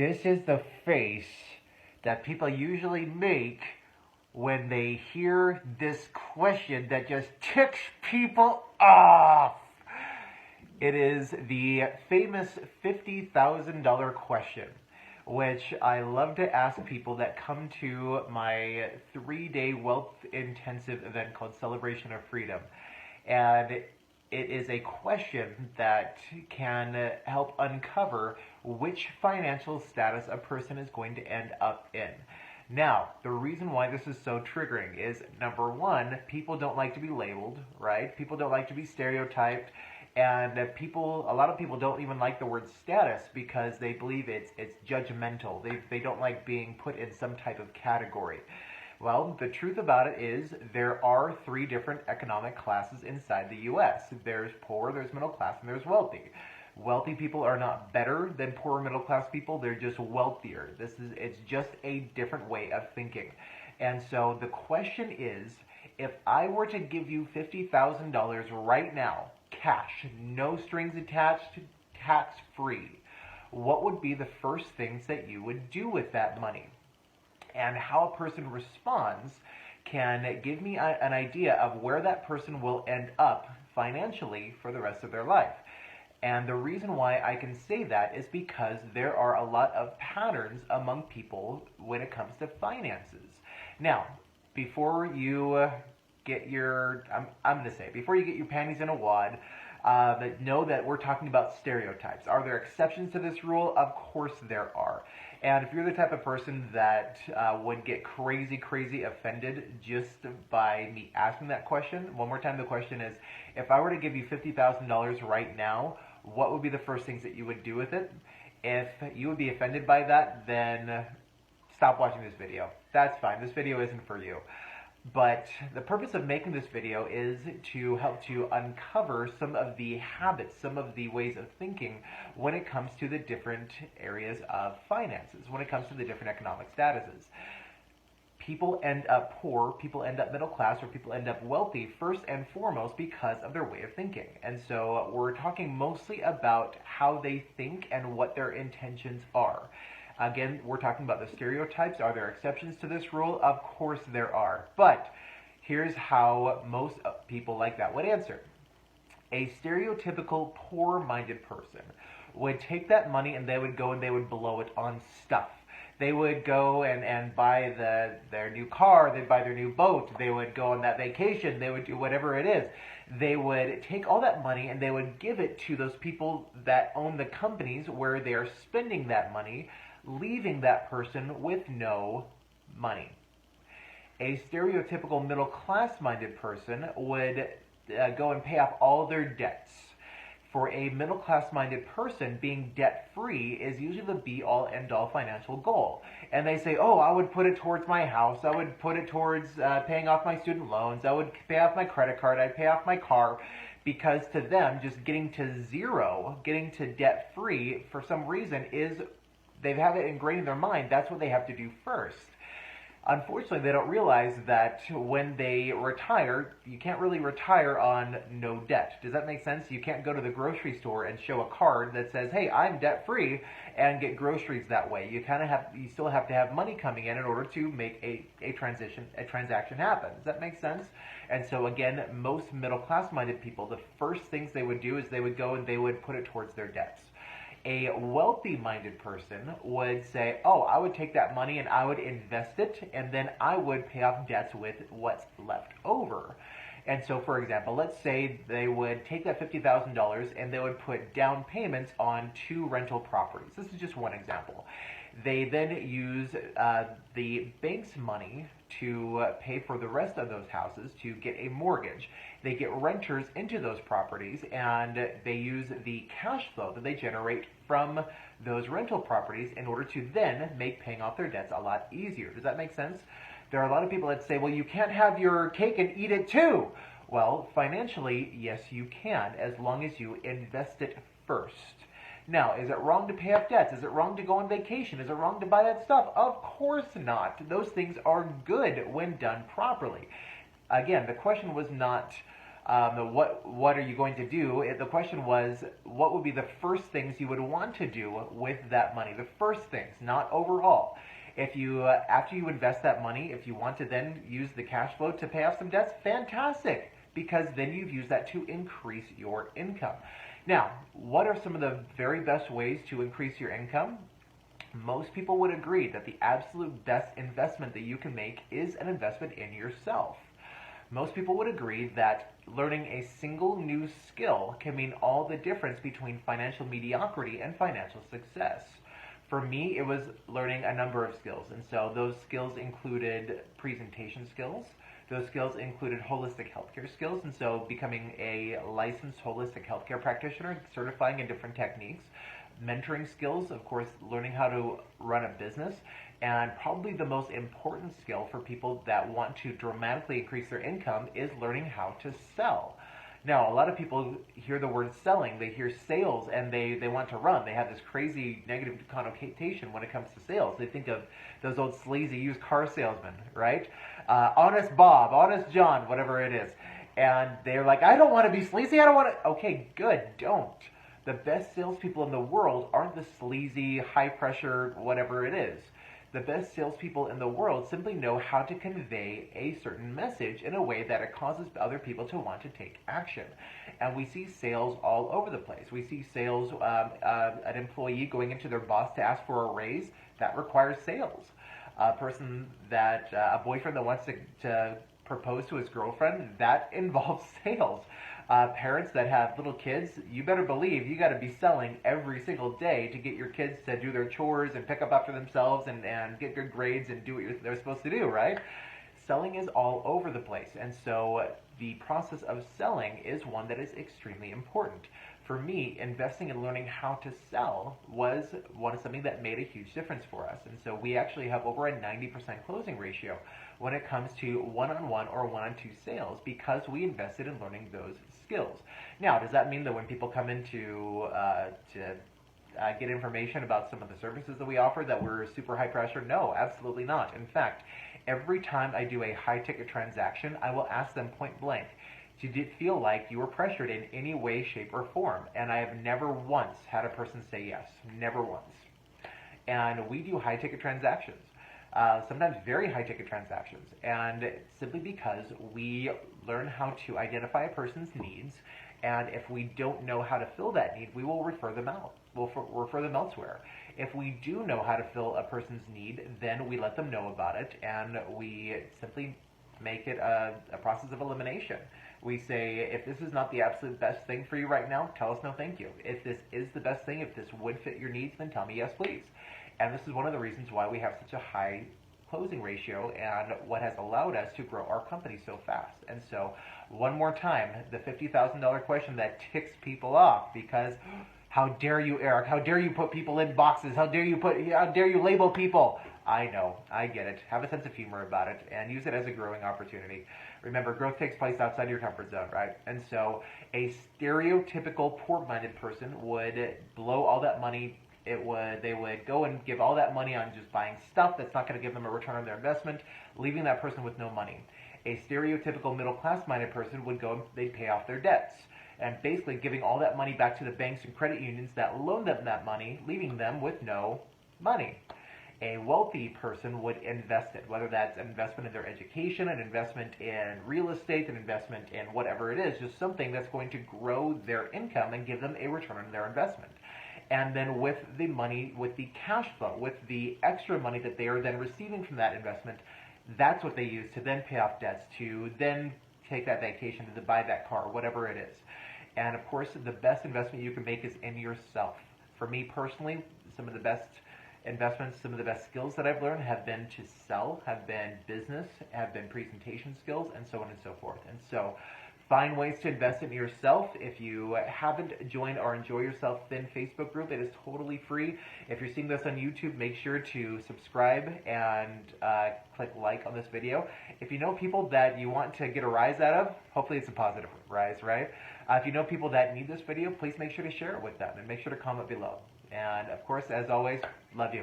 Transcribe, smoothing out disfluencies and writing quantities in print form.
This is the face that people usually make when they hear this question that just ticks people off. It is the famous $50,000 question, which I love to ask people that come to my 3-day wealth intensive event called Celebration of Freedom. And it is a question that can help uncover which financial status a person is going to end up in. Now, the reason why this is so triggering is, number one, people don't like to be labeled, right? People don't like to be stereotyped. And a lot of people don't even like the word status because they believe it's judgmental. They don't like being put in some type of category. Well, the truth about it is there are 3 different economic classes inside the U.S. There's poor, there's middle class, and there's wealthy. Wealthy people are not better than poor middle class people. They're just wealthier. It's just a different way of thinking. And so the question is, if I were to give you $50,000 right now, cash, no strings attached, tax-free, what would be the first things that you would do with that money? And how a person responds can give me an idea of where that person will end up financially for the rest of their life. And the reason why I can say that is because there are a lot of patterns among people when it comes to finances. Now, before you get your, before you get your panties in a wad, know that we're talking about stereotypes. Are there exceptions to this rule? Of course there are. And if you're the type of person that would get crazy offended just by me asking that question, one more time, the question is, if I were to give you $50,000 right now, what would be the first things that you would do with it? If you would be offended by that, then stop watching this video. That's fine. This video isn't for you. But the purpose of making this video is to help to uncover some of the habits, some of the ways of thinking when it comes to the different areas of finances, when it comes to the different economic statuses. People end up poor, people end up middle class, or people end up wealthy first and foremost because of their way of thinking. And so we're talking mostly about how they think and what their intentions are. Again, we're talking about the stereotypes. Are there exceptions to this rule? Of course there are. But here's how most people like that would answer. A stereotypical poor-minded person would take that money and they would go and they would blow it on stuff. They would go and buy their new car, they'd buy their new boat, they would go on that vacation, they would do whatever it is. They would take all that money and they would give it to those people that own the companies where they're spending that money, leaving that person with no money. A stereotypical middle-class-minded person would go and pay off all their debts. For a middle-class-minded person, being debt-free is usually the be-all, end-all financial goal. And they say, oh, I would put it towards my house, I would put it towards paying off my student loans, I would pay off my credit card, I'd pay off my car, because to them, just getting to zero, getting to debt-free, for some reason, they have it ingrained in their mind, that's what they have to do first. Unfortunately, they don't realize that when they retire, you can't really retire on no debt. Does that make sense? You can't go to the grocery store and show a card that says, hey, I'm debt-free, and get groceries that way. You still have to have money coming in order to make a transaction happen. Does that make sense? And so again, most middle-class minded people, the first things they would do is they would go and they would put it towards their debts. A wealthy-minded person would say, oh, I would take that money and I would invest it, and then I would pay off debts with what's left over. And so, for example, let's say they would take that $50,000 and they would put down payments on 2 rental properties. This is just one example. They then use the bank's money to pay for the rest of those houses to get a mortgage. They get renters into those properties, and they use the cash flow that they generate from those rental properties in order to then make paying off their debts a lot easier. Does that make sense? There are a lot of people that say, well, you can't have your cake and eat it too. Well, financially, yes, you can, as long as you invest it first. Now, is it wrong to pay off debts? Is it wrong to go on vacation? Is it wrong to buy that stuff? Of course not. Those things are good when done properly. Again, the question was not What are you going to do? The question was, what would be the first things you would want to do with that money? The first things, not overall. If you, after you invest that money, if you want to then use the cash flow to pay off some debts, fantastic, because then you've used that to increase your income. Now, what are some of the very best ways to increase your income? Most people would agree that the absolute best investment that you can make is an investment in yourself. Most people would agree that learning a single new skill can mean all the difference between financial mediocrity and financial success. For me, it was learning a number of skills, and so those skills included presentation skills. Those skills included holistic healthcare skills, and so becoming a licensed holistic healthcare practitioner, certifying in different techniques. Mentoring skills, of course, learning how to run a business, and probably the most important skill for people that want to dramatically increase their income is learning how to sell. Now, a lot of people hear the word selling, they hear sales, and they want to run. They have this crazy negative connotation when it comes to sales. They think of those old sleazy used car salesmen, right? Honest Bob, Honest John, whatever it is. And they're like, I don't want to be sleazy, I don't want to... Okay, good, don't. The best salespeople in the world aren't the sleazy, high-pressure, whatever it is. The best salespeople in the world simply know how to convey a certain message in a way that it causes other people to want to take action. And we see sales all over the place. We see sales, an employee going into their boss to ask for a raise, that requires sales. A boyfriend that wants to propose to his girlfriend, that involves sales. Parents that have little kids, you better believe you got to be selling every single day to get your kids to do their chores and pick up after themselves and get good grades and do what they're supposed to do, right? Selling is all over the place, and so the process of selling is one that is extremely important. For me, investing and learning how to sell was something that made a huge difference for us, and so we actually have over a 90% closing ratio when it comes to one-on-one or one-on-two sales because we invested in learning those skills. Now, does that mean that when people come in to get information about some of the services that we offer that we're super high pressure? No, absolutely not. In fact, every time I do a high-ticket transaction, I will ask them point blank, did it feel like you were pressured in any way, shape, or form? And I have never once had a person say yes. Never once. And we do high-ticket transactions. Sometimes very high-ticket transactions, and simply because we learn how to identify a person's needs, and if we don't know how to fill that need, we will refer them out. We'll refer them elsewhere. If we do know how to fill a person's need, then we let them know about it, and we simply make it a process of elimination. We say, if this is not the absolute best thing for you right now, tell us no thank you. If this is the best thing, if this would fit your needs, then tell me yes, please. And this is one of the reasons why we have such a high closing ratio and what has allowed us to grow our company so fast. And so, one more time, the $50,000 question that ticks people off because, how dare you, Eric? How dare you put people in boxes? How dare you label people? I know, I get it. Have a sense of humor about it and use it as a growing opportunity. Remember, growth takes place outside your comfort zone, right? And so, a stereotypical poor-minded person would blow all that money. They would go and give all that money on just buying stuff that's not going to give them a return on their investment, leaving that person with no money. A stereotypical middle-class-minded person would go and they'd pay off their debts, and basically giving all that money back to the banks and credit unions that loaned them that money, leaving them with no money. A wealthy person would invest it, whether that's an investment in their education, an investment in real estate, an investment in whatever it is, just something that's going to grow their income and give them a return on their investment. And then with the money, with the cash flow, with the extra money that they are then receiving from that investment, that's what they use to then pay off debts, to then take that vacation, to buy that car, whatever it is. And of course, the best investment you can make is in yourself. For me personally, some of the best investments, some of the best skills that I've learned have been to sell, have been business, have been presentation skills, and so on and so forth. And so, find ways to invest in yourself. If you haven't joined our Enjoy Yourself Thin Facebook group, it is totally free. If you're seeing this on YouTube, make sure to subscribe and click like on this video. If you know people that you want to get a rise out of, hopefully it's a positive rise, right? If you know people that need this video, please make sure to share it with them and make sure to comment below. And of course, as always, love you.